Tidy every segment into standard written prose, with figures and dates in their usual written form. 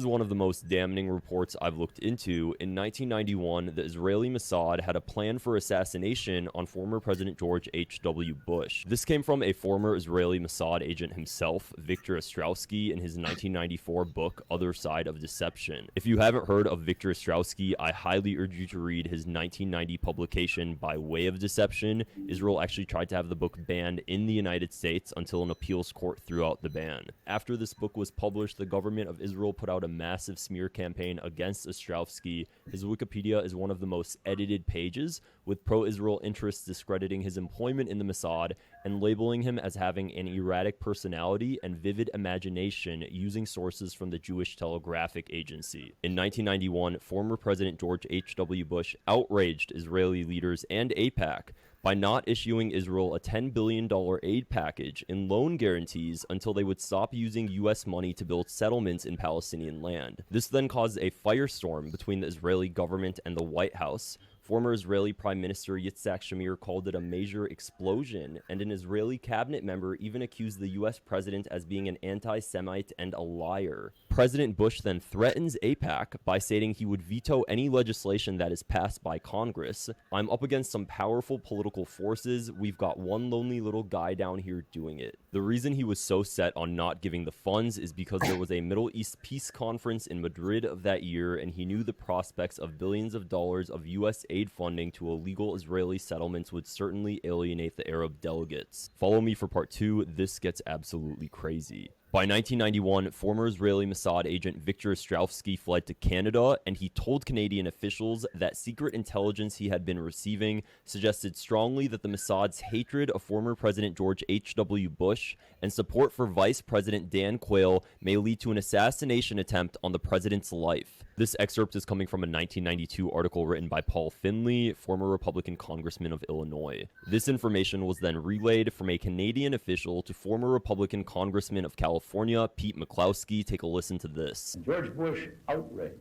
one of the most damning reports I've looked into. In 1991, the Israeli Mossad had a plan for assassination on former President George H.W. Bush. This came from a former Israeli Mossad agent himself, Victor Ostrowski, in his 1994 book, Other Side of Deception. If you haven't heard of Victor Ostrowski, I highly urge you to read his 1990 publication, By Way of Deception. Israel actually tried to have the book banned in the United States until an appeals court threw out the ban. After this book was published, the government of Israel put out a massive smear campaign against Ostrowski. His Wikipedia is one of the most edited pages, with pro-Israel interests discrediting his employment in the Mossad and labeling him as having an erratic personality and vivid imagination, using sources from the Jewish Telegraphic Agency. In 1991, former President George H.W. Bush outraged Israeli leaders and AIPAC by not issuing Israel a $10 billion aid package in loan guarantees until they would stop using U.S. money to build settlements in Palestinian land. This then caused a firestorm between the Israeli government and the White House. Former Israeli Prime Minister Yitzhak Shamir called it a major explosion, and an Israeli cabinet member even accused the U.S. president as being an anti-Semite and a liar. President Bush then threatens AIPAC by stating he would veto any legislation that is passed by Congress. I'm up against some powerful political forces. We've got one lonely little guy down here doing it. The reason he was so set on not giving the funds is because there was a Middle East peace conference in Madrid of that year, and he knew the prospects of billions of dollars of U.S. aid funding to illegal Israeli settlements would certainly alienate the Arab delegates. Follow me for part 2. This gets absolutely crazy. By 1991, former Israeli Mossad agent Victor Ostrowski fled to Canada, and he told Canadian officials that secret intelligence he had been receiving suggested strongly that the Mossad's hatred of former President George H.W. Bush and support for Vice President Dan Quayle may lead to an assassination attempt on the president's life. This excerpt is coming from a 1992 article written by Paul Finley, former Republican congressman of Illinois. This information was then relayed from a Canadian official to former Republican congressman of California, Pete McCloskey. Take a listen to this. George Bush outraged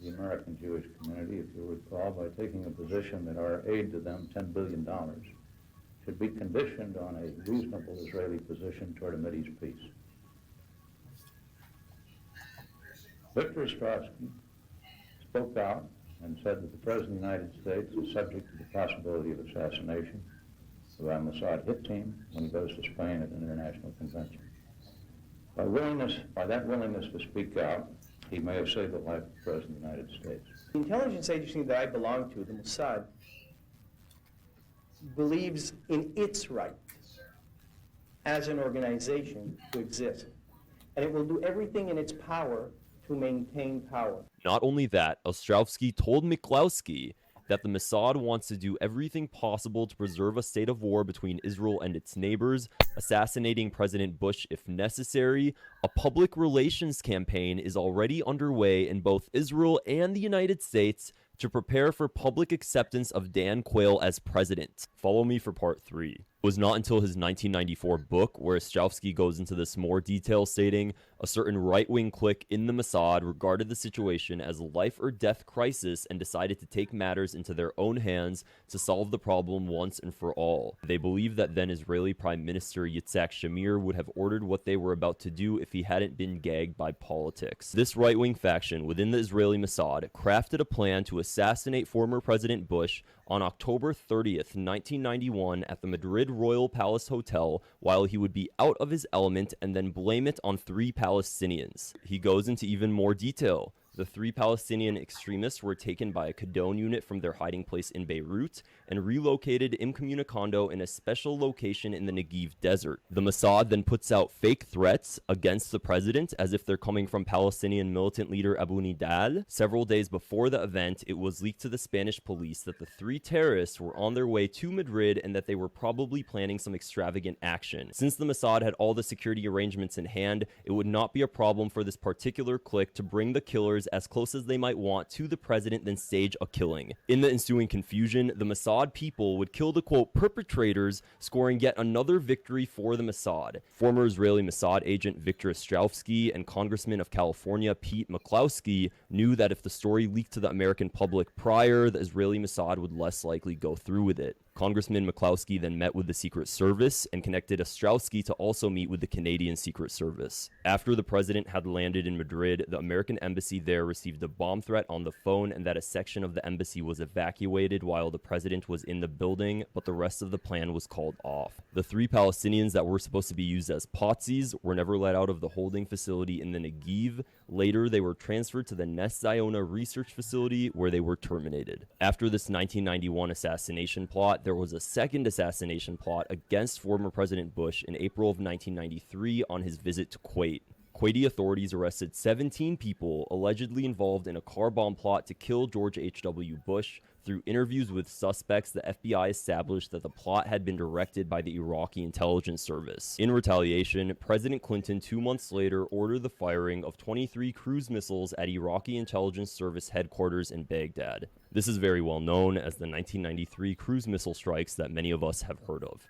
the American Jewish community, if you recall, by taking a position that our aid to them, $10 billion, should be conditioned on a reasonable Israeli position toward a Mideast peace. Victor Ostrowski spoke out and said that the President of the United States is subject to the possibility of assassination by a Mossad hit team when he goes to Spain at an international convention. By that willingness to speak out, he may have saved the life of the President of the United States. The intelligence agency that I belong to, the Mossad, believes in its right as an organization to exist. And it will do everything in its power to maintain power. Not only that, Ostrowski told McCloskey that the Mossad wants to do everything possible to preserve a state of war between Israel and its neighbors, assassinating President Bush if necessary. A public relations campaign is already underway in both Israel and the United States to prepare for public acceptance of Dan Quayle as president. Follow me for part 3. It was not until his 1994 book where Ostrowski goes into this more detail, stating a certain right-wing clique in the Mossad regarded the situation as a life or death crisis and decided to take matters into their own hands to solve the problem once and for all. They believed that then Israeli Prime Minister Yitzhak Shamir would have ordered what they were about to do if he hadn't been gagged by politics. This right-wing faction within the Israeli Mossad crafted a plan to assassinate former President Bush on October 30th, 1991 at the Madrid Royal Palace Hotel while he would be out of his element, and then blame it on 3 Palestinians. He goes into even more detail. The 3 Palestinian extremists were taken by a Cadone unit from their hiding place in Beirut and relocated incommunicado in a special location in the Negev desert. The Mossad then puts out fake threats against the president as if they're coming from Palestinian militant leader Abu Nidal. Several days before the event, it was leaked to the Spanish police that the 3 terrorists were on their way to Madrid and that they were probably planning some extravagant action. Since the Mossad had all the security arrangements in hand, it would not be a problem for this particular clique to bring the killers as close as they might want to the president, then stage a killing. In the ensuing confusion, the Mossad people would kill the quote perpetrators, scoring yet another victory for the Mossad. Former Israeli Mossad agent Victor Ostrowski and Congressman of California Pete McCloskey knew that if the story leaked to the American public prior, the Israeli Mossad would less likely go through with it. Congressman McCloskey then met with the Secret Service and connected Ostrowski to also meet with the Canadian Secret Service. After the president had landed in Madrid, the American embassy there received a bomb threat on the phone and that a section of the embassy was evacuated while the president was in the building, but the rest of the plan was called off. The 3 Palestinians that were supposed to be used as POTSIs were never let out of the holding facility in the Negev. Later, they were transferred to the Ness Ziona research facility where they were terminated. After this 1991 assassination plot, there was a second assassination plot against former President Bush in April of 1993 on his visit to Kuwait. Kuwaiti authorities arrested 17 people allegedly involved in a car bomb plot to kill George H.W. Bush. Through interviews with suspects, the FBI established that the plot had been directed by the Iraqi intelligence service. In retaliation, President Clinton 2 months later ordered the firing of 23 cruise missiles at Iraqi intelligence service headquarters in Baghdad. This is very well known as the 1993 cruise missile strikes that many of us have heard of.